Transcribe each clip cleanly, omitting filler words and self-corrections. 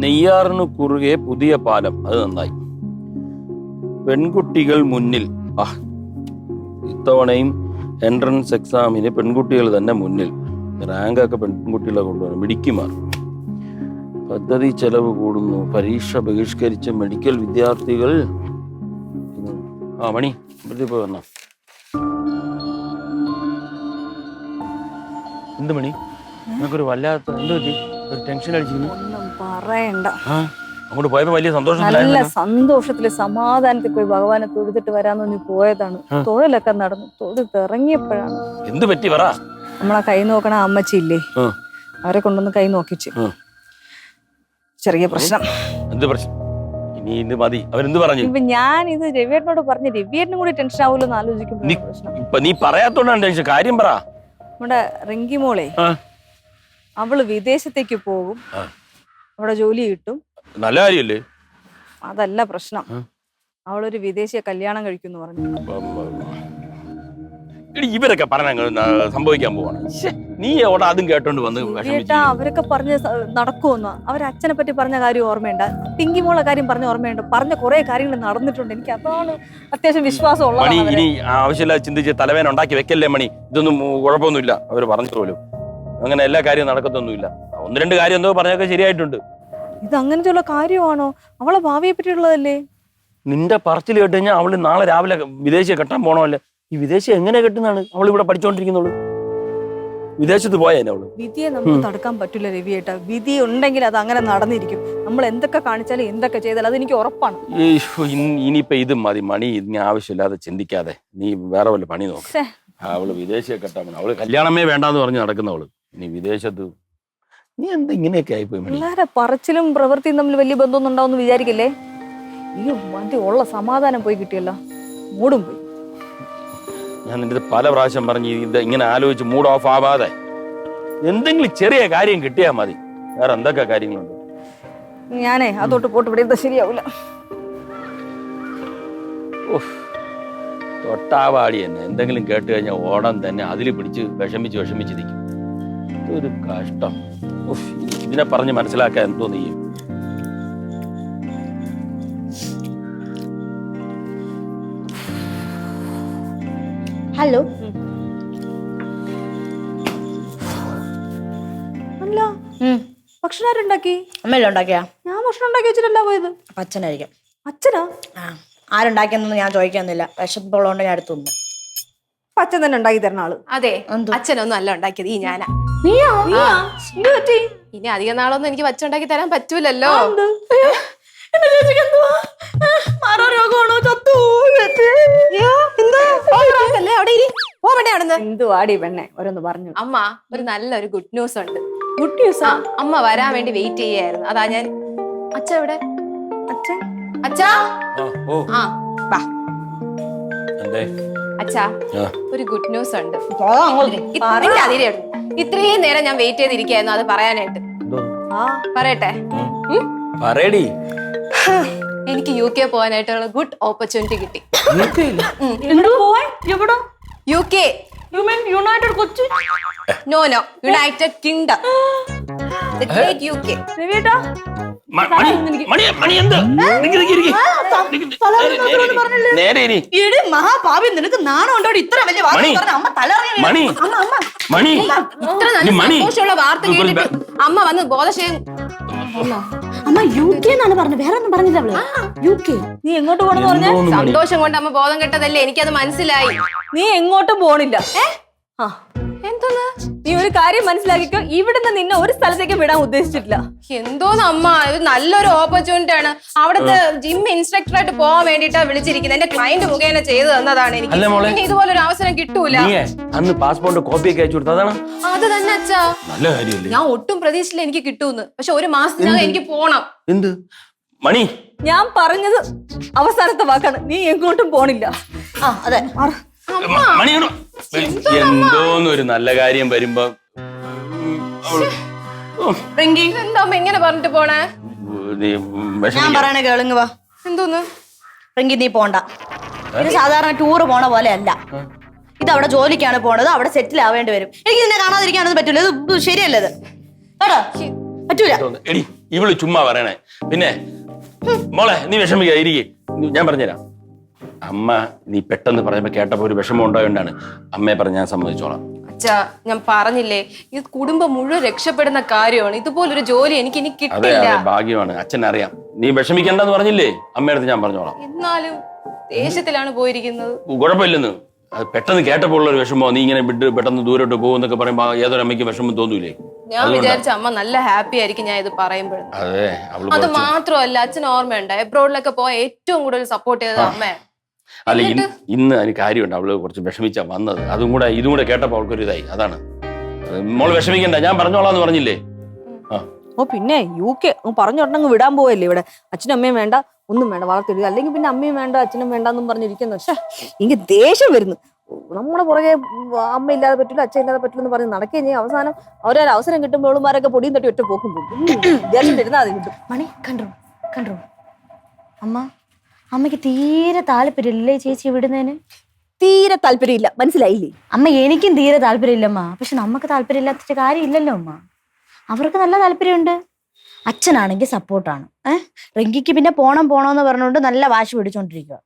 നെയ്യാറിന് കുറുകെ പുതിയ പാലം, അത് നന്നായി. പെൺകുട്ടികൾ മുന്നിൽ. ഇത്തവണയും എൻട്രൻസ് എക്സാമിന് പെൺകുട്ടികൾ തന്നെ മുന്നിൽ. റാങ്കൊക്കെ പെൺകുട്ടികളെ കൊണ്ടുപോകണം. മിടുക്കിമാർ. പദ്ധതി ചെലവ് കൂടുന്നു. പരീക്ഷ ബഹിഷ്കരിച്ച മെഡിക്കൽ വിദ്യാർത്ഥികൾ. മണി ഇവിടെ പോയി വന്നോ. എന്ത് മണി, നമുക്കൊരു വല്ലാത്ത എന്ത് പറ്റി? ഒരു ടെൻഷൻ അടിച്ചിരുന്നു. ഒന്നും പറയണ്ട. അങ്ങോട്ട് പോയപ്പോ വലിയ സന്തോഷം. നല്ല സന്തോഷത്തില് സമാധാനത്തിൽ പോയി ഭഗവാനെ തൊഴുതിട്ട് വരാന്ന് പറഞ്ഞ് പോയതാണ്. തൊഴിലൊക്കെ നടന്നു. തൊഴുത്ത് ഇറങ്ങിയപ്പോഴാണ്. എന്ത് പറ്റി പറ. നമ്മളെ കൈ നോക്കണ അമ്മച്ചി ഇല്ലേ, അവരെ കൊണ്ടൊന്ന് കൈ നോക്കിച്ച്. ചെറിയ പ്രശ്നം. എന്ത് പ്രശ്നം? ഇനി ഇത് മതി. അവരെന്ത് പറഞ്ഞു? ഇപ്പൊ ഞാൻ ഇത് രവിയേട്ടനോട് പറഞ്ഞ് രവിയേട്ടനും കൂടി ടെൻഷൻ ആവൂല്ലോ എന്ന് ആലോചിക്കുമ്പോ പ്രശ്നം. ഇപ്പൊ നീ പറയാത്തോണ്ടാണ് ടെൻഷൻ. കാര്യം പറ. നമ്മുടെ റിങ്കി മോളെ, അവള് വിദേശത്തേക്ക് പോകും, അവിടെ ജോലി കിട്ടും. നല്ല കാര്യല്ലേ? അതല്ല പ്രശ്നം. അവളൊരു വിദേശിയെ കല്യാണം കഴിക്കുന്നു പറഞ്ഞു. ഇവരൊക്കെ പറഞ്ഞ സംഭവിക്കാൻ പോവാണ്. നീ എവിടെ അതും കേട്ടോണ്ട് വന്ന് അവരൊക്കെ പറഞ്ഞ് നടക്കുമെന്ന്. അവരച്ഛനെ പറ്റി പറഞ്ഞ കാര്യം ഓർമ്മയുണ്ട്, ടിങ്കിമോളെ കാര്യം പറഞ്ഞ ഓർമ്മയുണ്ട്. പറഞ്ഞ കുറെ കാര്യങ്ങൾ നടന്നിട്ടുണ്ട്. എനിക്ക് അതാണ് അത്യാവശ്യം വിശ്വാസം. ഇനി ആവശ്യമില്ലാതെ ചിന്തിച്ച് തലവേന ഉണ്ടാക്കി വെക്കല്ലേ മണി. ഇതൊന്നും കുഴപ്പമൊന്നുമില്ല. അവര് പറഞ്ഞു പോലും അങ്ങനെ എല്ലാ കാര്യവും നടക്കത്തൊന്നുമില്ല. ഒന്ന് രണ്ട് കാര്യം എന്തോ പറഞ്ഞൊക്കെ ശരിയായിട്ടുണ്ട്. ഇത് അങ്ങനത്തെയുള്ള കാര്യമാണോ? അവളെ ഭാവിയെ പറ്റിയുള്ളതല്ലേ? നിന്റെ പറച്ചിൽ കേട്ട് കഴിഞ്ഞാൽ അവള് നാളെ രാവിലെ വിദേശിയെ കെട്ടാൻ പോണമല്ലേ. ഈ വിദേശം എങ്ങനെ കെട്ടുന്നതാണ്? അവൾ ഇവിടെ പഠിച്ചോണ്ടിരിക്കുന്നുള്ളൂ. വിദേശത്ത് പോയേനെ അവള്. വിധിയെ നമുക്ക് തടുക്കാൻ പറ്റില്ല രവിയേട്ടാ. വിധി ഉണ്ടെങ്കിൽ അത് അങ്ങനെ നടന്നിരിക്കും. നമ്മൾ എന്തൊക്കെ കാണിച്ചാലും എന്തൊക്കെ ചെയ്താലും അതെനിക്ക് ഉറപ്പാണ്. ഇനിയിപ്പൊ ഇത് മതി മണി. ഇനി ആവശ്യമില്ലാതെ ചിന്തിക്കാതെ നീ വേറെ വല്ല പണി നോക്ക്. അവള് വിദേശിയെ കെട്ടാൻ പോണ. അവള് കല്യാണമേ വേണ്ടാന്ന് പറഞ്ഞ് നടക്കുന്നവള് ഇനി വിദേശത്ത്. നീ എന്താ ഇങ്ങനെയൊക്കെ ആയിപ്പോയി? പിള്ളേരെ പറച്ചിലും പ്രവൃത്തിയും തമ്മിൽ വലിയ ബന്ധമൊന്നും ഉണ്ടാവും വിചാരിക്കല്ലേ. ഈ മതി ഉള്ള സമാധാനം പോയി കിട്ടിയല്ലോ. മൂടും പോയി. ഞാൻ നിന്റെ പല പ്രാവശ്യം പറഞ്ഞു ഇത് ഇങ്ങനെ ആലോചിച്ച് മൂഡ് ഓഫ് ആവാതെ എന്തെങ്കിലും ചെറിയ കാര്യം കിട്ടിയാൽ മതി. വേറെ എന്തൊക്കെ കാര്യങ്ങളുണ്ട്? ഞാനേ അതോട്ട് പോട്ട് ഇവിടെ ഇരുന്നാ ശരിയാവൂല. തൊട്ടാവാടി തന്നെ എന്തെങ്കിലും കേട്ട് കഴിഞ്ഞാൽ ഓടം തന്നെ അതിൽ പിടിച്ച് വിഷമിച്ചിരിക്കും. ഇതൊരു കഷ്ടം. ഇതിനെ പറഞ്ഞ് മനസ്സിലാക്കാൻ എന്തോ നീ. ഹലോ. അല്ല ഭക്ഷണം ആരുണ്ടാക്കി? അമ്മയല്ലേ ഉണ്ടാക്കിയാ? ഞാൻ ഭക്ഷണം ഉണ്ടാക്കി വെച്ചിട്ടല്ല പോയത്. അച്ഛനായിരിക്കും. അച്ഛനാ? ആരുണ്ടാക്കിയെന്നൊന്നും ഞാൻ ചോദിക്കാന്നില്ല. വിശപ്പുള്ളതുകൊണ്ട് ഞാൻ അടുത്ത് തിന്നു. അച്ഛൻ തന്നെ ഉണ്ടാക്കി തരണ ആള്? അതെ, അച്ഛനൊന്നും അല്ല ഉണ്ടാക്കിയത്, ഈ ഞാനാ. ഇനി അധികം നാളൊന്നും എനിക്ക് വച്ചുണ്ടാക്കി തരാൻ പറ്റൂലല്ലോ. എന്തുവാടി പെണ്ണെ ഓരോന്ന് പറഞ്ഞു. അമ്മ, ഒരു നല്ലൊരു ഗുഡ് ന്യൂസ് ഉണ്ട്. ഗുഡ് ന്യൂസാ? അമ്മ വരാൻ വേണ്ടി വെയിറ്റ് ചെയ്യായിരുന്നു. അതാ ഞാൻ. അച്ഛ എവിടെ? അച്ഛൻ? അച്ഛാ, വാ. അച്ഛാ, ഒരു ഗുഡ് ന്യൂസ് ഉണ്ട്. ഇത്രയും നേരം ഞാൻ വെയിറ്റ് ചെയ്തിരിക്കായിരുന്നു അത് പറയാനായിട്ട്. പറയട്ടെ? എനിക്ക് UK പോകാനായിട്ടുള്ള ഗുഡ് ഓപ്പർച്യൂണിറ്റി കിട്ടി. UK. United Kochi? No, united kingdom. The great UK. മഹാഭാവി, നിനക്ക് നാണം ഉണ്ടോ? ഇത്ര വലിയ സന്തോഷമുള്ള വാർത്ത കേട്ടിട്ട് അമ്മ വന്ന് ബോധശയം. അമ്മ UK എന്നാണ് പറഞ്ഞത്, വേറെ ഒന്നും പറഞ്ഞില്ല അവള്. UK. നീ എങ്ങോട്ട് പോണെന്ന് പറഞ്ഞ? സന്തോഷം കൊണ്ട് അമ്മ ബോധം കെട്ടതല്ലേ, എനിക്കത് മനസ്സിലായി. നീ എങ്ങോട്ടും പോണില്ല. എന്തോന്ന്? നീ ഒരു കാര്യം മനസ്സിലാക്കിക്കോ, ഇവിടുന്ന് നിന്നെ ഒരു സ്ഥലത്തേക്ക് വിടാൻ ഉദ്ദേശിച്ചിട്ടില്ല. എന്തോന്ന് അമ്മ, ഇത് നല്ലൊരു ഓപ്പർച്യൂണിറ്റി ആണ്. അവിടുത്തെ ജിം ഇൻസ്ട്രക്ടറായിട്ട് പോകാൻ വേണ്ടിട്ടാ വിളിച്ചിരിക്കുന്നത്. എന്റെ ക്ലയന്റ് മുഖേന ചെയ്തു തന്നതാണ് എനിക്ക്. ഇതുപോലെ ഒരു അവസരം കിട്ടൂല. അന്ന് പാസ്പോർട്ട് കോപ്പി ഒക്കെ അയച്ചു കൊടുത്തതാണ്. അത് തന്നെ അച്ഛാ. നല്ല കാര്യമല്ലേ? ഞാൻ ഒട്ടും പ്രതീക്ഷിച്ചില്ല എനിക്ക് കിട്ടൂന്ന്. പക്ഷെ ഒരു മാസത്തിനകം എനിക്ക് പോണം. എന്ത് മണി? ഞാൻ പറഞ്ഞത് അവസാനത്തെ വാക്കാണ്. നീ എങ്ങോട്ടും പോണില്ല. അതെ. എന്തോന്നൊരു നല്ല കാര്യം വരുമ്പോ എന്താ എങ്ങനെ പറഞ്ഞിട്ട് പോണേ? ഞാൻ പറയണേ കേളുങ്ങ. വാ. എന്തോന്ന്? റിങ്കി, നീ പോണ്ട. ഇത് സാധാരണ ടൂറ് പോണ പോലെ അല്ല. ഇത് അവിടെ ജോലിക്കാണ് പോണത്. അവിടെ സെറ്റിൽ ആവേണ്ടി വരും. എനിക്ക് നിന്നെ കാണാതിരിക്കാനൊന്നും പറ്റൂല. ഇത് ശരിയല്ല. ഇത് കേട്ടോ, പറ്റൂല. ഇവള് ചുമ്മാ പറയണേ. പിന്നെ മോളെ നീ വിഷമിക്കുക, ഇരിക്കേ, ഞാൻ പറഞ്ഞുതരാം. അമ്മ നീ പെട്ടെന്ന് പറഞ്ഞപ്പോ കേട്ടപ്പോ ഒരു വിഷമം ഉണ്ടായോണ്ടാണ് അമ്മയെ പറഞ്ഞ് ഞാൻ സമ്മതിച്ചോളാം. അച്ഛാ ഞാൻ പറഞ്ഞില്ലേ, ഇത് കുടുംബം മുഴുവൻ രക്ഷപ്പെടുന്ന കാര്യമാണ്. ഇതുപോലൊരു ജോലി എനിക്ക് ഇനി അതെ കിട്ടില്ല. അതെ, ഭാഗ്യമാണ്, അച്ഛൻ അറിയാം. നീ വിഷമിക്കണ്ടെന്ന് പറഞ്ഞില്ലേ അമ്മയടുത്ത്, ഞാൻ പറഞ്ഞോളാം. എന്നാലും ദേശത്തിലാണ് പോയിരിക്കുന്നത്. കുഴപ്പമില്ലെന്ന് അത് പെട്ടെന്ന് കേട്ടപ്പോൾ ഉള്ള ഒരു വിഷമോ, നീ ഇങ്ങനെ വിട്ട് പെട്ടെന്ന് ദൂരോട്ട് പോകുന്നൊക്കെ പറയുമ്പോ ഏതൊരു അമ്മയ്ക്ക് വിഷമം തോന്നൂലേ? ഞാൻ വിചാരിച്ച അമ്മ നല്ല ഹാപ്പി ആയിരിക്കും ഞാൻ ഇത് പറയുമ്പോഴും. അതെ, അത് മാത്രമല്ല അച്ഛന് ഓർമ്മയുണ്ട്, എബ്രോഡിലൊക്കെ പോയ ഏറ്റവും കൂടുതൽ സപ്പോർട്ട് ചെയ്തത് അമ്മ. അല്ല ഇന്ന് അതിന് കാര്യമുണ്ട്, അവള് കുറച്ച് വിഷമിച്ചാ വന്നത്. ഇതും കൂടെ കേട്ടപ്പോ അവൾക്കൊരു ഇതായി. അതാണ് മോള് വിഷമിക്കണ്ട, ഞാൻ പറഞ്ഞോളാന്ന് പറഞ്ഞില്ലേ. ഓ പിന്നെ UK പറഞ്ഞോട്ടങ്ങ് വിടാൻ പോവല്ലേ ഇവിടെ. അച്ഛനും അമ്മയും വേണ്ട, ഒന്നും വേണ്ട, വളർത്തില്ല. അല്ലെങ്കിൽ പിന്നെ അമ്മയും വേണ്ട അച്ഛനും വേണ്ടെന്നും പറഞ്ഞിരിക്കുന്നു. പക്ഷേ എനിക്ക് ദേഷ്യം വരുന്നു. നമ്മുടെ പുറകെ അമ്മ ഇല്ലാതെ പറ്റില്ല, അച്ഛൻ ഇല്ലാതെ പറ്റില്ല എന്ന് പറഞ്ഞ് നടക്കുകയും ചെയ്യും. അവസാനം ഓരോരോ അവസരം കിട്ടുമ്പോൾ അവളുമാരൊക്കെ പൊടിയും തട്ടി ഒറ്റ പോക്കും പോകും. വിചാരിച്ചിട്ടിരുന്നാൽ അത് കിട്ടും. മണി കണ്ടോ അമ്മയ്ക്ക് തീരെ താല്പര്യമില്ലേ ചേച്ചി വിടുന്നതിന്? തീരെ താല്പര്യമില്ല, മനസ്സിലായില്ലേ? അമ്മ എനിക്കും തീരെ താല്പര്യമില്ലമ്മ. പക്ഷെ നമുക്ക് താല്പര്യമില്ലാത്ത കാര്യമില്ലല്ലോ അമ്മ. അവർക്ക് നല്ല താല്പര്യമുണ്ട്. അച്ഛനാണെങ്കിൽ സപ്പോർട്ടാണ്. റിങ്കിക്ക് പിന്നെ പോണോന്ന് പറഞ്ഞുകൊണ്ട് നല്ല വാശി പിടിച്ചോണ്ടിരിക്കുക.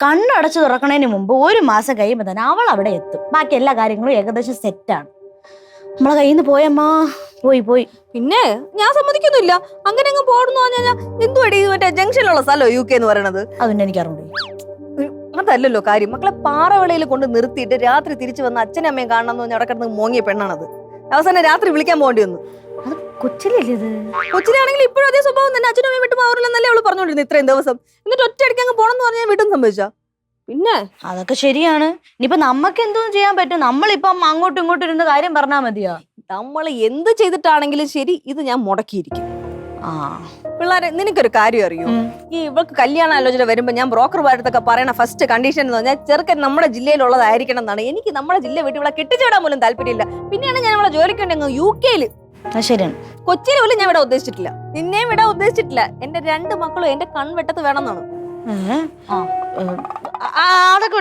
കണ്ണടച്ച് തുറക്കണതിന് മുമ്പ് 1 മാസം കഴിയുമ്പോൾ തന്നെ അവൾ അവിടെ എത്തും. ബാക്കി എല്ലാ കാര്യങ്ങളും ഏകദേശം സെറ്റാണ്. നമ്മളെ കയ്യിൽ നിന്ന് പോയമ്മ, പോയി. പിന്നെ ഞാൻ സമ്മതിക്കൊന്നുമില്ല. അങ്ങനെ അങ്ങ് പോകണമെന്ന് പറഞ്ഞാൽ എന്തുവാടി മറ്റേ ജംഗ്ഷനിലുള്ള സ്ഥലോ UK എന്ന് പറയണത്? അതുകൊണ്ട് എനിക്ക് അറിഞ്ഞു. അതല്ലല്ലോ കാര്യം. മക്കളെ പാറവിളയിൽ കൊണ്ട് നിർത്തിയിട്ട് രാത്രി തിരിച്ചു വന്ന് അച്ഛനും അമ്മയും കാണണമെന്ന് പറഞ്ഞാൽ അവിടെ കിടന്ന് മോങ്ങിയ പെണ്ണാണത്. അവസാനം രാത്രി വിളിക്കാൻ പോകേണ്ടി വന്നു. അത് കൊച്ചിലല്ലേ ഇത്? കൊച്ചിലാണെങ്കിൽ ഇപ്പോഴും അതേ സ്വഭാവം തന്നെ. അച്ഛനും അമ്മയും വിട്ടു പോകാറില്ലെന്നല്ലേ അവള് പറഞ്ഞോണ്ടിരുന്നു ഇത്രയും ദിവസം. എന്നിട്ട് ഒറ്റയടിക്ക് അങ്ങ് പോണെന്ന് പറഞ്ഞാൽ വീട്ടും സംഭവിച്ചാ പിന്നെ? അതൊക്കെ ശരിയാണ്. ഇനിയിപ്പൊ നമുക്ക് എന്തോന്നും ചെയ്യാൻ പറ്റും? നമ്മളിപ്പം അങ്ങോട്ടും ഇങ്ങോട്ടും ഇരുന്ന് കാര്യം പറഞ്ഞാൽ മതിയോ? നമ്മൾ എന്ത് ചെയ്തിട്ടാണെങ്കിലും ശരി, ഇത് ഞാൻ മുടക്കിയിരിക്കും. പിള്ളേരെ, നിനക്കൊരു കാര്യം അറിയോ? ഈ ഇവൾക്ക് കല്യാണ ആലോചന വരുമ്പോ ഞാൻ ബ്രോക്കർമാരത്തൊക്കെ പറയണ ഫസ്റ്റ് കണ്ടീഷൻ എന്ന് പറഞ്ഞാൽ ചെറുക്കൻ നമ്മുടെ ജില്ലയിലുള്ളതായിരിക്കണം എന്നാണ്. എനിക്ക് നമ്മുടെ ജില്ല വിട്ട് ഇവിടെ കെട്ടിച്ചേടാൻ പോലും താല്പര്യമില്ല. പിന്നെയാണ് ഞാൻ ഇവിടെ ജോലിക്ക് വേണ്ടി അങ്ങ് UK-ല്. ശരിയാണ്. കൊച്ചിയിൽ പോലും ഞാൻ ഇവിടെ ഉദ്ദേശിച്ചിട്ടില്ല, നിന്നെയും ഇവിടെ ഉദ്ദേശിച്ചിട്ടില്ല. എന്റെ 2 മക്കളും എന്റെ കൺവെട്ടത്ത് വേണമെന്നാണ്. അതൊക്കെ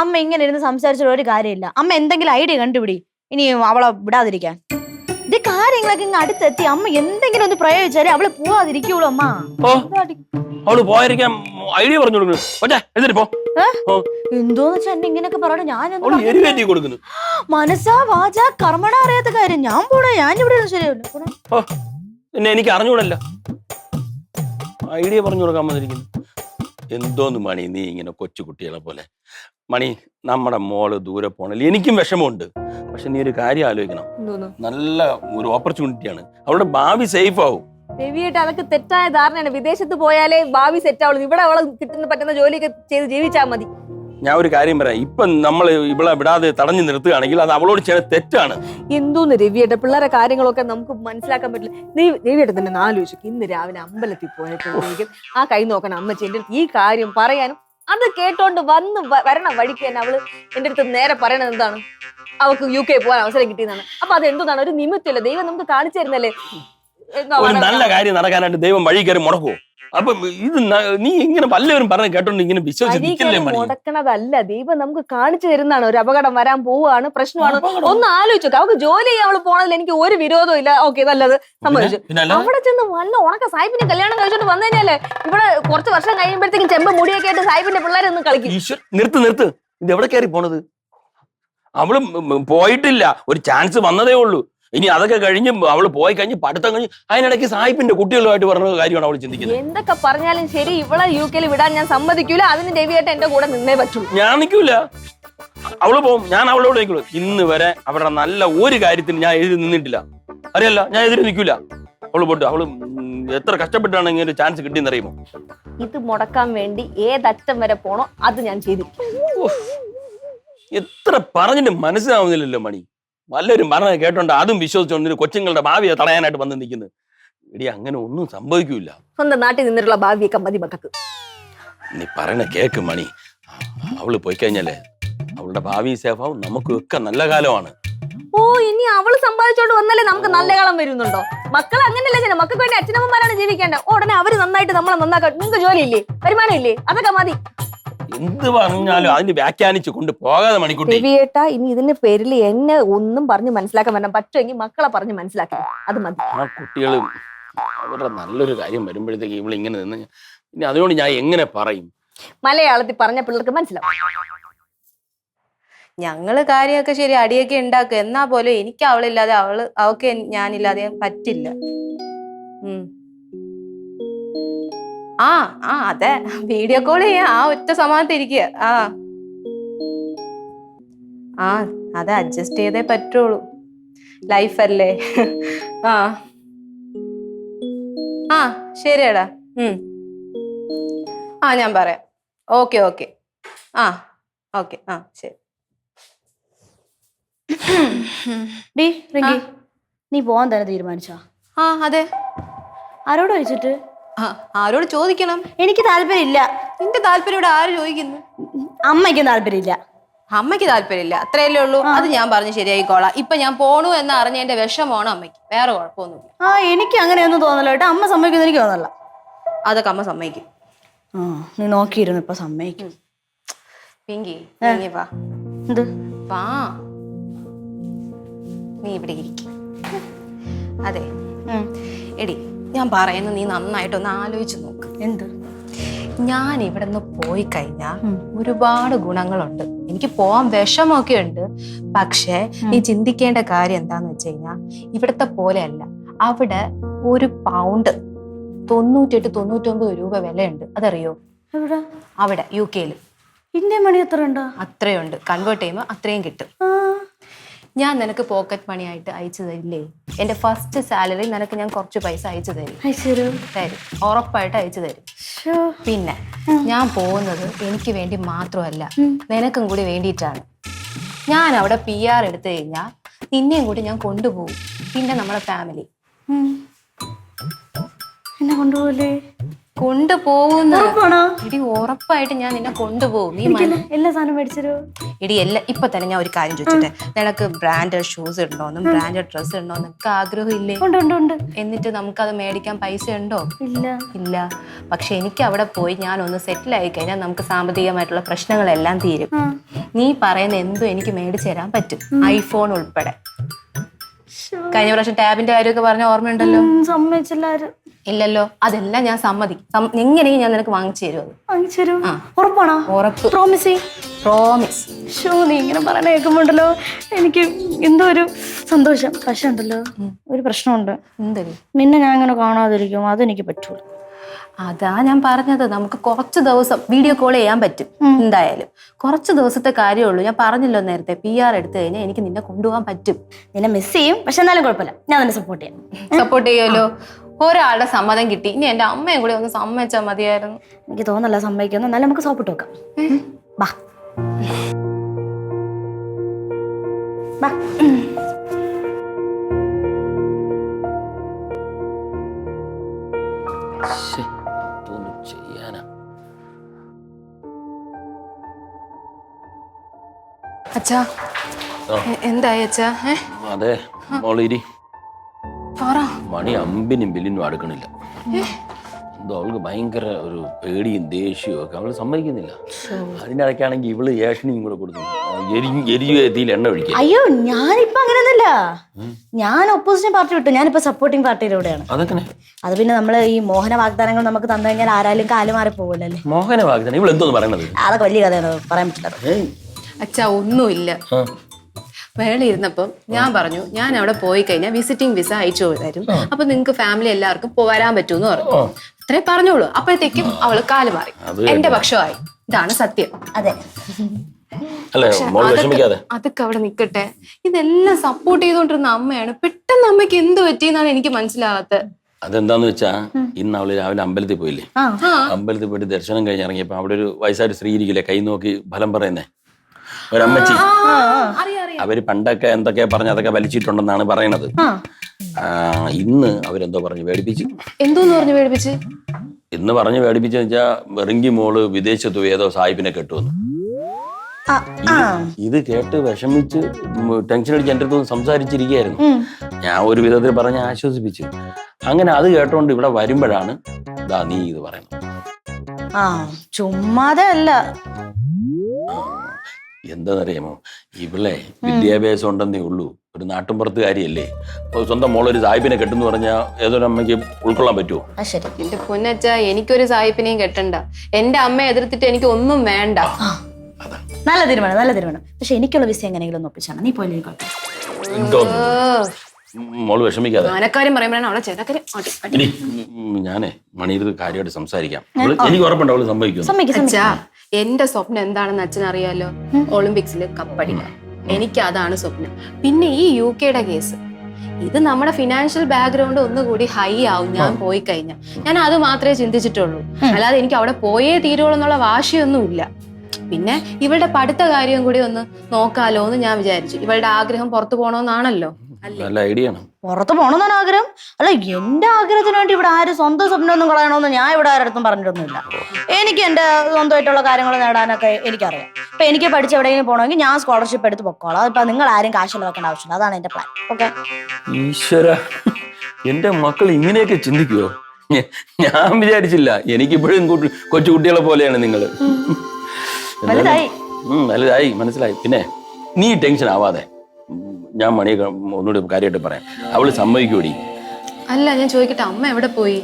അമ്മ ഇങ്ങനെ ഇരുന്ന് സംസാരിച്ചിട്ട് ഒരു കാര്യമില്ല. അമ്മ എന്തെങ്കിലും ഐഡിയ കണ്ടുപിടി ഇനി അവളെ വിടാതിരിക്കാൻ. ഇത് കാര്യങ്ങളൊക്കെ ഇങ്ങ് അടുത്തെത്തി അമ്മ എന്തെങ്കിലും ഒന്ന് പ്രയോഗിച്ചാലേ അവള് പോവാതിരിക്കുള്ളൂ. അമ്മ അവള് പോയിരിക്കാൻ ഐഡിയ പറഞ്ഞു കൊടുക്കുന്നു. എന്തോന്ന് വെച്ചാ എന്നെ ഇങ്ങനെയൊക്കെ പറഞ്ഞു. ഞാൻ മനസ്സാ വാച കർമ്മണ അറിയാത്ത കാര്യം. ഞാൻ പോണേ, ഞാൻ ഇവിടെ ശരിയാവില്ല. പിന്നെ എനിക്ക് അറിഞ്ഞൂടല്ല, ഐഡിയ പറഞ്ഞു കൊടുക്കാൻ വന്നിരിക്കുന്നു. എന്തോന്ന് മണി നീ ഇങ്ങനെ കൊച്ചു കുട്ടികളെ പോലെ? മണി, നമ്മുടെ മോള് ദൂരെ പോണല്ലേ, എനിക്കും വിഷമമുണ്ട്. പക്ഷെ നീ ഒരു കാര്യം ആലോചിക്കണം, നല്ല ഒരു ഓപ്പർച്യൂണിറ്റിയാണ്. അവളുടെ ഭാവി സേഫ് ആവും. രവിയായിട്ട് അതൊക്കെ തെറ്റായ ധാരണയാണ്. വിദേശത്ത് പോയാലേ ഭാവി സെറ്റ് ആവുള്ളൂ. ഇവിടെ അവളെ കിട്ടുന്ന പറ്റുന്ന ജോലിയൊക്കെ ചെയ്ത് ജീവിച്ചാൽ മതി. ഞാൻ ഒരു കാര്യം പറയാം, ഇപ്പൊ നമ്മൾ ഇവിടെ വിടാതെ തടഞ്ഞു നിർത്തുകയാണെങ്കിൽ അത് അവളോട് ചെയ്യുന്ന തെറ്റാണ്. എന്തോന്ന് രവിയേട്ട, പിള്ളേരെ കാര്യങ്ങളൊക്കെ നമുക്ക് മനസ്സിലാക്കാൻ പറ്റില്ല. രവിയേട്ട തന്നെ ആലോചിക്കും. ഇന്ന് രാവിലെ അമ്പലത്തിൽ പോയപ്പോഴേക്കും ആ കൈ നോക്കണം അമ്മച്ചി എന്റെ അടുത്ത് ഈ കാര്യം പറയാനും അത് കേട്ടോണ്ട് വരണ വഴിക്ക് തന്നെ അവള് എന്റെ അടുത്ത് നേരെ പറയണത് എന്താണ്? അവൾക്ക് UK പോകാൻ അവസരം കിട്ടിയതാണ്. അപ്പൊ അത് എന്താണ്? ഒരു നിമിത്തമല്ല, ദൈവം നമുക്ക് കാണിച്ചു തരുന്നല്ലേ. ഒരു നല്ല കാര്യം നടക്കാനായിട്ട് ദൈവം വഴി കയറി മുടക്കുവോ? അപ്പൊ ഇത് നീ ഇങ്ങനെ പലവരും പറഞ്ഞ് കേട്ടോണ്ട് ഇങ്ങനെ വിശ്വസിച്ചിരിക്കല്ലേ? മുടക്കണതല്ല, ദൈവം നമുക്ക് കാണിച്ചു തരുന്നതാണ്. ഒരു അപകടം വരാൻ പോവാണ്, പ്രശ്നമാണ്. ഒന്ന് ആലോചിച്ചു. അവൾക്ക് ജോലി ചെയ്യാൻ അവള് പോണതിൽ എനിക്ക് ഒരു വിരോധവും ഇല്ല. ഓക്കെ, നല്ലത്, സമ്മതിച്ചു. അവിടെ ചെന്ന് വല്ല ഉണക്ക സാഹിബിനെ കല്യാണം കഴിച്ചോണ്ട് വന്നു കഴിഞ്ഞാലേ ഇവിടെ കുറച്ച് വർഷം കഴിയുമ്പോഴത്തേക്കും ചെമ്പ് മുടിയൊക്കെ ആയിട്ട് സാഹിബിന്റെ പിള്ളേരെ ഒന്ന് കളിക്കും. നിർത്ത്, ഇത് എവിടെ കയറി പോണത്? അവള് പോയിട്ടില്ല, ഒരു ചാൻസ് വന്നതേ ഉള്ളൂ. ഇനി അതൊക്കെ കഴിഞ്ഞ് അവള് പോയി കഴിഞ്ഞ് പഠിത്തം കഴിഞ്ഞ് അതിനിടയ്ക്ക് സാഹിബിന്റെ കുട്ടികളുമായിട്ട് പറഞ്ഞ കാര്യമാണ് അവൾ ചിന്തിക്കുന്നത്. എന്തൊക്കെ പറഞ്ഞാലും ശരി, ഇവളെ UK-ല് വിടാൻ ഞാൻ സമ്മതിക്കൂല. അതിന് രവിയായിട്ട് എന്റെ കൂടെ നിന്നേ പറ്റൂ. ഞാൻ നിൽക്കൂല, അവള് പോവും, ഞാൻ അവളോട് നിൽക്കുള്ളൂ. ഇന്ന് വരെ അവരുടെ നല്ല ഒരു കാര്യത്തിന് ഞാൻ എതിര് നിന്നിട്ടില്ല, അറിയല്ല, ഞാൻ എതിര് നിൽക്കൂല. അവള് പോട്ട്, അവള് എത്ര കഷ്ടപ്പെട്ടാണ് ഇങ്ങനെ ഒരു ചാൻസ് കിട്ടിയെന്നറിയുമോ? ഇത് മുടക്കാൻ വേണ്ടി ഏതറ്റം വരെ പോണോ അത് ഞാൻ ചെയ്തിരിക്കും. എത്ര പറഞ്ഞിട്ട് മനസ്സിലാവുന്നില്ലല്ലോ മണി. വല്ലവരും പറഞ്ഞത് കേട്ടോണ്ട് അതും വിശ്വസിച്ചോണ്ട് കൊച്ചുങ്ങളുടെ ഭാവിയെ തടയാനായിട്ട് വന്ന് നിൽക്കുന്നത്. എടി, അങ്ങനെ ഒന്നും സംഭവിക്കൂല. സ്വന്തം നാട്ടിൽ നിന്നിട്ടുള്ള ഭാവിയൊക്കെ മതി മക്കൾക്ക്. നീ പറയണ കേക്ക് മണി. അവള് പോയി കഴിഞ്ഞാലേ അവളുടെ ഭാവി സേഫാവും, നമുക്കൊക്കെ നല്ല കാലമാണ്. ഓ, ഇനി അവള് സമ്പാദിച്ചോണ്ട് വന്നാലേ നമുക്ക് നല്ല കാലം വരുന്നുണ്ടോ? മക്കൾ അങ്ങനെയല്ല ചെയ്യണം. മക്കൾക്ക് വേണ്ടി അച്ഛനമ്മമാരാണ് ജീവിക്കേണ്ടത്. ഉടനെ അവര് നന്നായിട്ട് നമ്മളെ നന്നാക്കാൻ. നിങ്ങൾക്ക് ജോലിയില്ലേ, വരുമാനം ഇല്ലേ? അതൊക്കെ മതി. എന്ത് പറഞ്ഞാലും അതിന് വ്യാഖ്യാനിച്ച് കൊണ്ട് പോകാതെ മണിക്കുട്ടി. രവിയേട്ടാ ഇനി ഇതിന്റെ പേരിൽ എന്നെ ഒന്നും പറഞ്ഞ് മനസ്സിലാക്കാൻ പറ്റാൻ പറ്റുമെങ്കിൽ മക്കളെ പറഞ്ഞ് മനസ്സിലാക്കി അത് മതി. ആ കുട്ടികൾ അവരുടെ നല്ലൊരു കാര്യം വരുമ്പോഴത്തേക്ക് ഇവളിങ്ങനെ നിന്ന് ഇനി അതുകൊണ്ട് ഞാൻ എങ്ങനെ പറയും? മലയാളത്തിൽ പറഞ്ഞ പിള്ളേർക്ക് മനസ്സിലാവും. ഞങ്ങള് കാര്യമൊക്കെ ശരി അടിയൊക്കെ ഉണ്ടാക്കുക, എന്നാ പോലും എനിക്ക് അവളില്ലാതെ അവൾക്ക് ഞാനില്ലാതെ പറ്റില്ല. അതെ, വീഡിയോ കോൾ ചെയ്യാ, ആ ഒറ്റ സമാനത്ത് ഇരിക്കുക. അത് അഡ്ജസ്റ്റ് ചെയ്തേ പറ്റുള്ളൂ, ലൈഫല്ലേ. ശരിയടാ. ഞാൻ പറയാം. ഓക്കെ ഓക്കെ ശരി. നീ പോവാൻ തന്നെ തീരുമാനിച്ചോ? അതെ. ആരോട് ചോദിച്ചിട്ട്? ആരോട് ചോദിക്കണം? എനിക്ക് താല്പര്യമില്ല. നിന്റെ താല്പര്യം ഇവിടെ ആര് ചോദിക്കുന്നു? അമ്മയ്ക്കും താല്പര്യമില്ല. അമ്മയ്ക്ക് താല്പര്യമില്ല, അത്രയല്ലേ ഉള്ളൂ. അത് ഞാൻ പറഞ്ഞു ശരിയായിക്കോളാം. ഇപ്പൊ ഞാൻ പോണു എന്ന് അറിഞ്ഞതിന്റെ വിഷമമാണ് അമ്മയ്ക്ക്, വേറെ കുഴപ്പമൊന്നുമില്ല. എനിക്ക് അങ്ങനെയൊന്നും തോന്നല്ലോ കേട്ടോ. അമ്മ സമ്മതിക്കുന്ന എനിക്ക് തോന്നല്ല. അതൊക്കെ അമ്മ സമ്മതിക്കും. നീ നോക്കിയിരുന്നു, ഇപ്പൊ സമ്മതിക്കും. പിങ്കി വാ. എന്ത് വാ, നീ ഇവിടെ ഇരിക്കും. അതെ എടി, ഞാൻ പറയുന്നത് നീ നന്നായിട്ടൊന്ന് ആലോചിച്ച് നോക്ക്. എന്ത്? ഞാൻ ഇവിടെ നിന്ന് പോയി കഴിഞ്ഞാൽ ഒരുപാട് ഗുണങ്ങളുണ്ട്. എനിക്ക് പോവാൻ വിഷമൊക്കെ ഉണ്ട്. പക്ഷെ നീ ചിന്തിക്കേണ്ട കാര്യം എന്താന്ന് വെച്ച് കഴിഞ്ഞാൽ ഇവിടത്തെ പോലെയല്ല. അവിടെ ഒരു പൗണ്ട് 98-99 രൂപ വിലയുണ്ട്. അതറിയോ? അവിടെ UK ഇന്ത്യൻ മണി എത്ര ഉണ്ടോ? അത്രയുണ്ട്. കൺവേർട്ട് ചെയ്യുമ്പോൾ അത്രയും കിട്ടും. ഞാൻ നിനക്ക് പോക്കറ്റ് മണി ആയിട്ട് അയച്ചു തരില്ലേ? എന്റെ ഫസ്റ്റ് സാലറി നിനക്ക് ഞാൻ കുറച്ച് പൈസ അയച്ചു തരും. ഉറപ്പായിട്ട് അയച്ചു തരും. പിന്നെ ഞാൻ പോകുന്നത് എനിക്ക് വേണ്ടി മാത്രമല്ല, നിനക്കും കൂടി വേണ്ടിയിട്ടാണ്. ഞാൻ അവിടെ PR എടുത്തു കഴിഞ്ഞാൽ നിന്നെയും കൂടി ഞാൻ കൊണ്ടുപോകും. പിന്നെ നമ്മുടെ ഫാമിലി. എന്നെ കൊണ്ടുപോകല്ലേ? കൊണ്ടുപോകുന്ന ഇടി, ഉറപ്പായിട്ട് ഞാൻ നിന്നെ കൊണ്ടുപോകും. നീ എല്ലാ സാധനം മേടിച്ചോ? ഇടി ഇപ്പൊ തന്നെ ഞാൻ ഒരു കാര്യം ചോദിച്ചിട്ടെ, നിനക്ക് ബ്രാൻഡഡ് ഷൂസ് ഇടണോന്നും ബ്രാൻഡഡ് ഡ്രസ്സ് ഇടണോന്നും ഒക്കെ ആഗ്രഹം ഇല്ലേ? എന്നിട്ട് നമുക്കത് മേടിക്കാൻ പൈസ ഉണ്ടോ? ഇല്ല. പക്ഷെ എനിക്ക് അവിടെ പോയി ഞാൻ ഒന്ന് സെറ്റിൽ ആയി കഴിഞ്ഞാൽ നമുക്ക് സാമ്പത്തികമായിട്ടുള്ള പ്രശ്നങ്ങളെല്ലാം തീരും. നീ പറയുന്ന എന്തും എനിക്ക് മേടിച്ചു തരാൻ പറ്റും, ഐഫോൺ ഉൾപ്പെടെ. കഴിഞ്ഞ പ്രാവശ്യം ടാബിന്റെ കാര്യമൊക്കെ പറഞ്ഞ ഓർമ്മയുണ്ടല്ലോ? സമ്മതിച്ചെല്ലാരും. ഇല്ലല്ലോ, അതെല്ലാം ഞാൻ സമ്മതിക്കും. എങ്ങനെയും ഞാൻ നിനക്ക് വാങ്ങിച്ചു തരും. ഉറപ്പാണോ? ഉറപ്പ്. പ്രോമിസ്. നീ ഇങ്ങനെ പറയാൻ കേൾക്കുമ്പോണ്ടല്ലോ എനിക്ക് എന്തോ ഒരു സന്തോഷം. പക്ഷെ ഉണ്ടല്ലോ ഒരു പ്രശ്നമുണ്ട്. എന്തൊരു? നിന്നെ ഞാൻ ഇങ്ങനെ കാണാതിരിക്കും, അതെനിക്ക് പറ്റൂല. അതാ ഞാൻ പറഞ്ഞത്, നമുക്ക് കുറച്ച് ദിവസം വീഡിയോ കോൾ ചെയ്യാൻ പറ്റും. എന്തായാലും കുറച്ച് ദിവസത്തെ കാര്യമുള്ളൂ. ഞാൻ പറഞ്ഞല്ലോ നേരത്തെ, PR എടുത്തു കഴിഞ്ഞാൽ എനിക്ക് നിന്നെ കൊണ്ടുപോകാൻ പറ്റും. നിന്നെ മിസ് ചെയ്യും, പക്ഷെ എന്നാലും കുഴപ്പമില്ല, ഞാൻ നിന്നെ സപ്പോർട്ട് ചെയ്യുമല്ലോ. ഒരാളുടെ സമ്മതം കിട്ടി, ഇനി എന്റെ അമ്മയും കൂടി ഒന്ന് സമ്മതിച്ചാൽ മതിയായിരുന്നു. എനിക്ക് തോന്നല്ല സമ്മതിക്കുന്നു. എന്നാലും നമുക്ക് സോപ്പിട്ട് വെക്കാം. ബാ. അച്ഛാ, എന്തായി അച്ഛാ? അതെ മോളിരി, മണി അമ്പിനും ബില്ലിനും അടുക്കണില്ല. എന്തോ അവൾക്ക് ഭയങ്കര ഒരു പേടിയും ദേഷ്യവും ഒക്കെ, അവള് സമ്മതിക്കുന്നില്ല. അതിനിടയ്ക്കാണെങ്കിൽ ഇവള് ഏഷണിയും കൂടെ കൊടുത്തു എരിയിൽ എണ്ണ ഒഴിക്കുക. അയ്യോ, ഞാനിപ്പോ അങ്ങനെയൊന്നുമില്ല. ഞാൻ ഒപ്പോസിഷൻ പാർട്ടി വിട്ടു, ഞാനിപ്പോ സപ്പോർട്ടിങ് പാർട്ടിയിലൂടെയാണ്. അതെങ്ങനെ? അത് പിന്നെ നമ്മള് ഈ മോഹന വാഗ്ദാനങ്ങൾ നമുക്ക് തന്നു കഴിഞ്ഞാൽ ആരാലും കാല് മാറി പോകില്ലല്ലേ. മോഹന വാഗ്ദാനം? ഇവള് എന്തോന്ന് പറയണത്? അതൊക്കെ വലിയ കഥയാണ്, പറയാൻ പറ്റില്ല. അച്ഛാ, ഒന്നുമില്ല. വേളി ഇരുന്നപ്പം ഞാൻ പറഞ്ഞു, ഞാൻ അവിടെ പോയി കഴിഞ്ഞാൽ വിസിറ്റിംഗ് വിസ അയച്ചു തരും, അപ്പൊ നിങ്ങക്ക് ഫാമിലി എല്ലാവർക്കും വരാൻ പറ്റൂന്ന് പറഞ്ഞു. അത്രേ പറഞ്ഞോളൂ. അപ്പോഴത്തേക്കും അവള് കാല് മാറി, എന്റെ പക്ഷമായി. ഇതാണ് സത്യം. അതെ. അതൊക്കെ അവിടെ നിക്കട്ടെ. ഇതെല്ലാം സപ്പോർട്ട് ചെയ്തോണ്ടിരുന്ന അമ്മയാണ്. പെട്ടെന്ന് അമ്മയ്ക്ക് എന്ത് പറ്റിയെന്നാണ് എനിക്ക് മനസ്സിലാവാത്തത്. അതെന്താന്ന് വെച്ചാ, ഇന്ന് അവള് രാവിലെ അമ്പലത്തിൽ പോയില്ലേ? അമ്പലത്തിൽ പോയിട്ട് ദർശനം കഴിഞ്ഞ് ഇറങ്ങിയപ്പോ അവിടെ ഒരു വയസ്സായിട്ട് സ്ത്രീ ഇരിക്കില്ലേ, കൈ നോക്കി ഫലം പറയുന്നേ, ഒരമ്മച്ചി. അവര് പണ്ടൊക്കെ എന്തൊക്കെയാ പറഞ്ഞ അതൊക്കെ വലിച്ചിട്ടുണ്ടെന്നാണ് പറയണത്. ഇന്ന് അവരെന്തോ പറഞ്ഞു പേടിപ്പിച്ച്. എന്തോന്ന് പറഞ്ഞു പേടിപ്പിച്ച്? ഇന്ന് പറഞ്ഞു പേടിപ്പിച്ചെന്ന് വെച്ചാ, റിങ്കി മോള് വിദേശത്ത് ഏതോ സാഹിബിനെ കെട്ടുവന്നു. ഇത് കേട്ട് വിഷമിച്ച് ടെൻഷൻ അടിച്ച് എൻ്റെ അടുത്ത് സംസാരിച്ചിരിക്കുകയായിരുന്നു. ഞാൻ ഒരു വിധത്തിൽ പറഞ്ഞ് ആശ്വസിപ്പിച്ചു. അങ്ങനെ അത് കേട്ടോണ്ട് ഇവിടെ വരുമ്പോഴാണ് നീ ഇത് പറയുന്നത്. ആ ചുമ്മാതെ അല്ല. എന്താണെന്നറിയാമോ, ഇവിടെ വിദ്യാഭ്യാസം ഉണ്ടെന്നേ ഉള്ളൂ. ഒരു നാട്ടിൻപുറത്തുകാരിയല്ലേ. സ്വന്തം മോളൊരു സാഹിബിനെ കെട്ടെന്ന് പറഞ്ഞാൽ ഏതൊരു അമ്മയ്ക്ക് ഉൾക്കൊള്ളാൻ പറ്റുമോ? ശരി. എന്റെ പൊന്നച്ച, എനിക്കൊരു സായിപ്പിനെയും കെട്ടണ്ട. എന്റെ അമ്മയെ എതിർത്തിട്ട് എനിക്ക് ഒന്നും വേണ്ട. നല്ല തീരുമാനം, നല്ല തീരുമാനം. പക്ഷെ എനിക്കുള്ള വിസ എങ്ങനെയെങ്കിലും ഒന്ന് ഒപ്പിച്ചാണ്. നീ പോയി മോള് വിഷമിക്കാതെ. ആനക്കാര്യം പറയുമ്പോഴാണ് അവളെ ചേട്ടക്കാര്യം. ഞാനേ മണിയിരുന്ന് കാര്യമായിട്ട് സംസാരിക്കാം. എനിക്ക് ഉറപ്പുണ്ട് അവള് സംഭവിക്കും. അച്ഛാ, എന്റെ സ്വപ്നം എന്താണെന്ന് അച്ഛൻ അറിയാലോ. ഒളിമ്പിക്സിൽ കപ്പടിക്കാൻ. എനിക്ക് അതാണ് സ്വപ്നം. പിന്നെ ഈ UK കേസ്, ഇത് നമ്മുടെ ഫിനാൻഷ്യൽ ബാക്ക്ഗ്രൗണ്ട് ഒന്നുകൂടി ഹൈ ആവും ഞാൻ പോയി കഴിഞ്ഞാൽ. ഞാൻ അത് മാത്രമേ ചിന്തിച്ചിട്ടുള്ളൂ. അല്ലാതെ എനിക്ക് അവിടെ പോയേ തീരുള്ളൂ എന്നുള്ള വാശിയൊന്നുമില്ല. പിന്നെ ഇവളുടെ പഠിത്ത കാര്യം കൂടി ഒന്ന് നോക്കാലോ എന്ന് ഞാൻ വിചാരിച്ചു. ഇവളുടെ ആഗ്രഹം പുറത്തു പോണോന്നാണല്ലോ. നല്ല ഐഡിയ ആണ്. പുറത്ത് പോകണമെന്നാണ് ആഗ്രഹം. അല്ല, എന്റെ ആഗ്രഹത്തിന് വേണ്ടി ഇവിടെ ആരും സ്വന്തം സ്വപ്നം ഒന്നും കളയണമെന്ന് ഞാൻ ഇവിടെ ആരടുത്തും പറഞ്ഞിട്ടൊന്നുമില്ല. എനിക്ക് എന്റെ സ്വന്തമായിട്ടുള്ള കാര്യങ്ങൾ നേടാനൊക്കെ എനിക്കറിയാം. ഇപ്പൊ എനിക്ക് പഠിച്ച് എവിടെയെങ്കിലും പോകണമെങ്കിൽ ഞാൻ സ്കോളർഷിപ്പ് എടുത്ത് പൊക്കോളാം. അതിപ്പോ നിങ്ങൾ ആരും കാശിൽ വെക്കേണ്ട ആവശ്യമില്ല. അതാണ് എന്റെ പ്ലാൻ. ഓക്കെ? ഈശ്വര, എന്റെ മക്കൾ ഇങ്ങനെയൊക്കെ ചിന്തിക്കുവോ? ഞാൻ വിചാരിച്ചില്ല. എനിക്കിപ്പോഴും കൊച്ചുകുട്ടികളെ പോലെയാണ് നിങ്ങള്. വലുതായി, മനസ്സിലായി. പിന്നെ നീ ടെൻഷൻ ആവാതെ, ഞാൻ മണിയെ ഒന്നുകൂടി കാര്യമായിട്ട് പറയാം. അവള് സമ്മതിക്കൂടി. അല്ല, ഞാൻ ചോദിക്കട്ടെ, അമ്മ എവിടെ പോയി?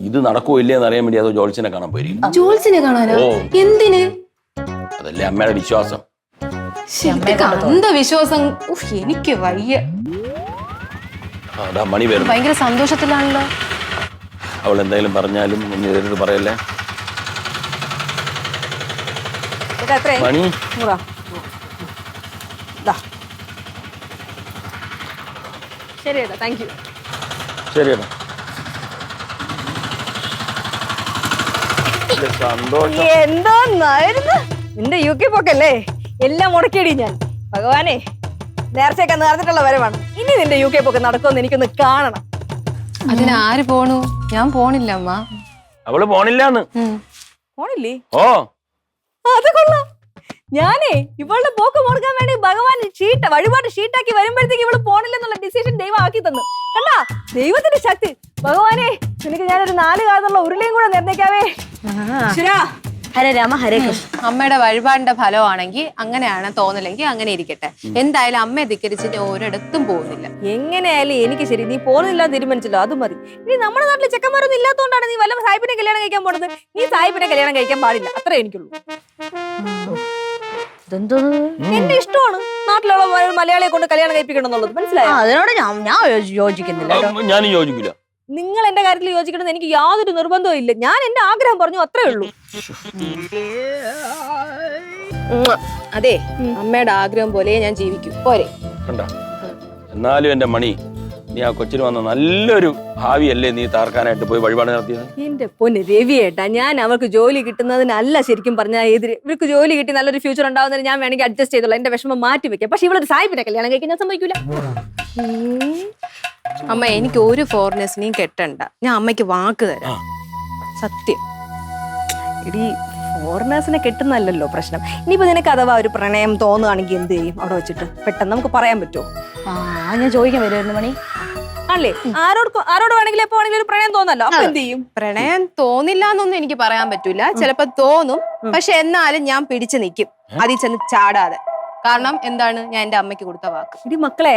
ഇത് നടക്കോ ഇല്ലയെന്ന് അറിയാൻ വേണ്ടി അതോ ജോൾസിനെ കാണാൻ പോയിരിക്കും. ജോൾസിനെ കാണാനോ? എന്തിന്? അതല്ലേ അമ്മയുടെ വിശ്വാസം. അന്ധവിശ്വാസം. എനിക്ക് വയ്യ. അതാ മണി വരും. ഭയങ്കര സന്തോഷത്തിലാണല്ലോ. അവൾ എന്തെങ്കിലും പറഞ്ഞാലും ഒന്ന് എതിർത്ത് പറയല്ലേ. മണി ശരിയേട്ടാ, താങ്ക് യു. ശരിയേട്ടാ. എന്തോന്നായിരുന്നു നിന്റെ UK പോക്കല്ലേ? എല്ലാം മുടക്കിയടി ഞാൻ. ഭഗവാനെ, നേർച്ചയൊക്കെ നേർന്നിട്ടുള്ള വരവാണ്. ഇനി നിന്റെ UK പോക്ക് നടക്കുമെന്ന് എനിക്കൊന്ന് കാണണം. അതിനാര് പോണു? ഞാൻ പോണില്ല അമ്മ. അവള് പോണില്ലാന്ന്. പോണില്ലേ? ഓ, അത് കൊള്ളാം. ഞാനേ ഇവളുടെ പോക്ക് മുടക്കാൻ വേണ്ടി ഭഗവാൻ വഴിപാട് ഷീട്ടാക്കി വരുമ്പോഴത്തേക്ക് ഇവള് പോണില്ലെന്നുള്ള ഡിസിഷൻ ദൈവം ആക്കി തന്നു. കണ്ടാ ദൈവത്തിന്റെ ശക്തി. ഭഗവാനെ, നിനക്ക് ഞാനൊരു 4 കാലുള്ള ഉരുളയും കൂടെ നിർണ്ണയിക്കാവേ. ഹരേ രാമ ഹരേ കൃഷ്ണ. അമ്മയുടെ വഴിപാടിന്റെ ഫലമാണെങ്കിൽ അങ്ങനെയാണ്, തോന്നില്ലെങ്കിൽ അങ്ങനെ ഇരിക്കട്ടെ. എന്തായാലും അമ്മയെ ധിക്കരിച്ചിട്ട് ഒരിടത്തും പോകുന്നില്ല. എങ്ങനെയായാലും എനിക്ക് ശരി, നീ പോകുന്നില്ല തീരുമാനിച്ചല്ലോ, അത് മതി. ഇനി നമ്മുടെ നാട്ടിലെ ചെക്കന്മാരൊന്നും ഇല്ലാത്തതുകൊണ്ടാണ് നീ വല്ല സാഹിബിനെ കല്യാണം കഴിക്കാൻ പോണത്. നീ സാഹിബിനെ കല്യാണം കഴിക്കാൻ പാടില്ല, അത്രേ എനിക്കുള്ളൂ. എന്റെ ഇഷ്ടമാണ് നാട്ടിലുള്ള മലയാളിയെ കൊണ്ട് കല്യാണം കഴിപ്പിക്കണം എന്നുള്ളത്, മനസ്സിലായോ? അതിനോട് ഞാൻ യോജിക്കുന്നില്ല. ഞാനും യോജിക്കില്ല. നിങ്ങൾ എന്റെ കാര്യത്തിൽ യോജിക്കണം എനിക്ക് യാതൊരു നിർബന്ധവും ഇല്ല. ഞാൻ എന്റെ ആഗ്രഹം പറഞ്ഞു, അത്രേ ഉള്ളൂ. അതെ, അമ്മയുടെ ആഗ്രഹം പോലെ ഞാൻ ജീവിക്കും. പോരെ? എന്നാലും എന്റെ മണി, നീ ആ കൊച്ചിന് വന്ന നല്ലൊരു ഭാവിയല്ലേ നീ താർക്കാനായിട്ട് പോയി വഴിപാട് നടത്തിയത്? എന്റെ പൊന്ന് രവിയേട്ടാ, ഞാൻ അവർക്ക് ജോലി കിട്ടുന്നതിനല്ല ശരിക്കും പറഞ്ഞാൽ എതിര്. ഇവർക്ക് ജോലി കിട്ടി നല്ലൊരു ഫ്യൂച്ചർ ഉണ്ടാവുന്നതിന് ഞാൻ വേണമെങ്കിൽ അഡ്ജസ്റ്റ് ചെയ്തോളാം, എന്റെ വിഷമം മാറ്റി വെക്കാം. പക്ഷെ ഇവളൊരു സാഹിബിനെ കല്യാണം കഴിക്കാൻ ഞാൻ സമ്മതിക്കൂല. അമ്മ, എനിക്ക് ഒരു ഫോറിനേഴ്സിനെയും കെട്ടണ്ട. ഞാൻ അമ്മയ്ക്ക് വാക്ക് തരാം. സത്യം. ഇടി, ഫോറിനേഴ്സിനെ കെട്ടുന്നല്ലോ പ്രശ്നം. ഇനിയിപ്പോ നിനക്ക് അഥവാ ഒരു പ്രണയം തോന്നുകയാണെങ്കിൽ എന്ത് ചെയ്യും? അവിടെ വെച്ചിട്ട് പെട്ടെന്ന് നമുക്ക് പറയാൻ പറ്റുമോ? ഞാൻ ചോദിക്കാൻ വരുമായിരുന്നു മണി. അല്ലേ, ആരോട് വേണമെങ്കിലും എപ്പോ വേണമെങ്കിലും ഒരു പ്രണയം തോന്നല്ലോ, അപ്പൊ എന്ത് ചെയ്യും? പ്രണയം തോന്നില്ല എന്നൊന്നും എനിക്ക് പറയാൻ പറ്റൂല. ചിലപ്പോ തോന്നും, പക്ഷെ എന്നാലും ഞാൻ പിടിച്ചു നിൽക്കും, അതിൽ ചെന്ന് ചാടാതെ. കാരണം എന്താണ്, ഞാൻ എന്റെ അമ്മയ്ക്ക് കൊടുത്ത വാക്ക്. ഇടി മക്കളെ,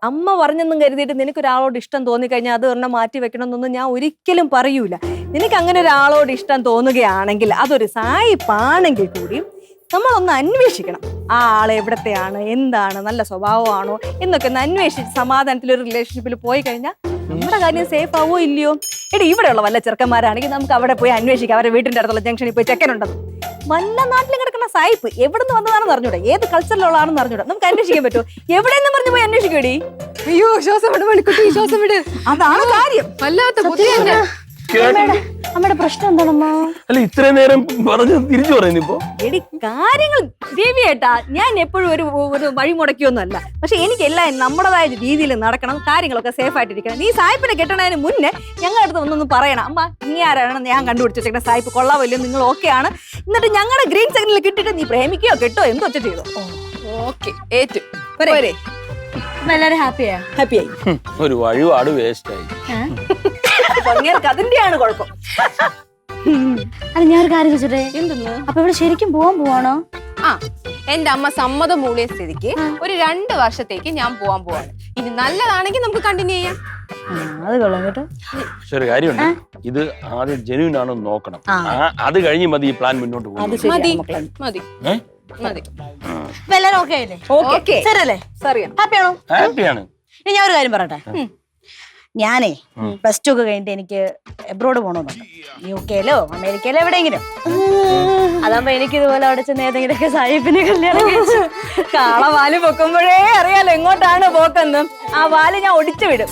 അമ്മ പറഞ്ഞെന്നും കരുതിയിട്ട് നിനക്കൊരാളോട് ഇഷ്ടം തോന്നിക്കഴിഞ്ഞാൽ അത് ഒരെണ്ണം മാറ്റി വെക്കണമെന്നൊന്നും ഞാൻ ഒരിക്കലും പറയൂല. നിനക്ക് അങ്ങനെ ഒരാളോട് ഇഷ്ടം തോന്നുകയാണെങ്കിൽ അതൊരു സായിപ്പാണെങ്കിൽ കൂടി നമ്മളൊന്ന് അന്വേഷിക്കണം. ആ ആളെ എവിടത്തെയാണ്, എന്താണ്, നല്ല സ്വഭാവമാണോ എന്നൊക്കെ ഒന്ന് അന്വേഷിച്ച് സമാധാനത്തിൽ ഒരു റിലേഷൻഷിപ്പിൽ പോയി കഴിഞ്ഞാൽ നമ്മുടെ കാര്യം സേഫ് ആവോ ഇല്ലയോ? എടി, ഇവിടെയുള്ള വല്ല ചെറുക്കന്മാരാണെങ്കിൽ നമുക്ക് അവിടെ പോയി അന്വേഷിക്കാം. അവരുടെ വീട്ടിന്റെ അടുത്തുള്ള ജംഗ്ഷനിൽ പോയി ചെക്കനുണ്ടെന്ന്. വല്ല നാട്ടിലും കിടക്കുന്ന സായിപ്പ് എവിടുന്ന് വന്നതാണെന്ന് അറിഞ്ഞൂടെ, ഏത് കൾച്ചറിലുള്ളതാണെന്ന് അറിഞ്ഞൂടെ, നമുക്ക് അന്വേഷിക്കാൻ പറ്റുമോ? എവിടെയെന്ന് പറഞ്ഞു പോയി അന്വേഷിക്കൂടി. അയ്യോ, ശ്വാസം വിട് മണിക്കുട്ടി, ശ്വാസം വിട്. അതാണ് കാര്യം. വല്ലാത്ത ബുദ്ധിയാണ്. അമ്മയുടെ പ്രശ്നം എന്താണമ്മ? അല്ല, ഇത്രയും നേരം പറഞ്ഞു തിരിച്ചു പറയുന്നിപ്പോ. എടി, കാര്യങ്ങൾ രവിയേട്ടാ, ഞാൻ എപ്പോഴും ഒരു വഴി മുടക്കിയൊന്നുമല്ല. പക്ഷെ എനിക്കെല്ലാം നമ്മുടേതായ രീതിയിൽ നടക്കണം, കാര്യങ്ങളൊക്കെ സേഫ് ആയിട്ടിരിക്കണം. നീ സായിപ്പിനെ കെട്ടണതിന് മുന്നേ ഞങ്ങളുടെ അടുത്ത് ഒന്നൊന്ന് പറയണം. അമ്മ, നീ ആരാണ് ഞാൻ കണ്ടുപിടിച്ചു വെച്ചേക്കണ സായിപ്പ് കൊള്ളാമല്ലോ, നിങ്ങൾ ഓക്കെയാണ്. എന്നിട്ട് ഞങ്ങളുടെ ഗ്രീൻ സിഗ്നൽ കിട്ടിയിട്ട് നീ പ്രേമിക്കുകയോ കെട്ടോ എന്തോ ഒച്ച ചെയ്തോ. ഓക്കെ, ഏറ്റു. എല്ലാരും ഹാപ്പിയാ? ഹാപ്പിയായി. ഒരു വഴിപാട് വേസ്റ്റ് ആയി. അതിന്റെയാണ് കുഴപ്പം. അല്ല ഞാൻ ഒരു കാര്യം ചോദിച്ചോട്ടെ, എന്തെന്ന്? അപ്പൊ ഇവിടെ ശരിക്കും പോവാൻ പോവാണോ? ആ എന്റെ അമ്മ സമ്മതം മൂളിയ സ്ഥിതിക്ക് ഒരു 2 വർഷത്തേക്ക് ഞാൻ പോവാൻ പോവാണ്. ഇനി നല്ലതാണെങ്കിൽ നമുക്ക് കണ്ടിന്യൂ ചെയ്യാം. അത് കൊള്ളാം കേട്ടോ. പക്ഷെ ഒരു കാര്യമുണ്ട്, ഇത് ആദ്യം ജെന്യൂൻ ആണോ നോക്കണം. അത് കഴിഞ്ഞ് മതി ഈ പ്ലാൻ മുന്നോട്ട് പോകും. മതി മതി മതി. ഇപ്പൊ എല്ലാരും ഓക്കെ അല്ലേ? ഓക്കെ ശരിയല്ലേ? ഹാപ്പിയാണോ? ഹാപ്പിയാണ്. ഇനി ഞാൻ ഒരു കാര്യം പറയട്ടെ. ഞാനേ +2 ഒക്കെ കഴിഞ്ഞിട്ട് എനിക്ക് എബ്രോഡ് പോകണമെന്നുണ്ട്. UK-ലോ അമേരിക്കയിലോ എവിടെയെങ്കിലും. അതാകുമ്പോ എനിക്ക് ഇതുപോലെ അവിടെ ചെന്ന് ഏതെങ്കിലുമൊക്കെ സാഹിബിനെ കല്യാണം കഴിച്ചു. കാളവാല് പൊക്കുമ്പോഴേ അറിയാലോ എങ്ങോട്ടാണ് പോക്കെന്ന്. ആ വാല് ഞാൻ ഒടിച്ചു വിടും.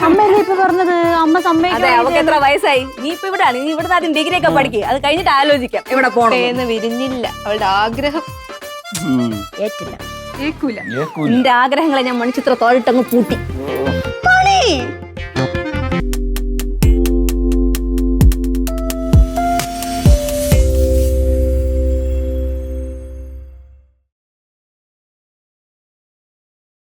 അമ്മയല്ലേ ഇപ്പൊ പറഞ്ഞത്? അമ്മ അതെ, അവക്ക് സമ്മതിക്കാതെ എത്ര വയസ്സായി? നീ ഇപ്പൊ ഇവിടാണ്. നീ ഇവിടുന്ന് ആദ്യം ഡിഗ്രി ഒക്കെ പഠിക്കുക. അത് കഴിഞ്ഞിട്ട് ആലോചിക്കാം ഇവിടെ പോണെന്ന്. വിരിഞ്ഞില്ല അവളുടെ ആഗ്രഹം. ഏറ്റില്ല. കേൾക്കൂല. നിന്റെ ആഗ്രഹങ്ങളെ ഞാൻ മണിച്ചിത്ര തോളിട്ടങ്ങ് പൂട്ടി.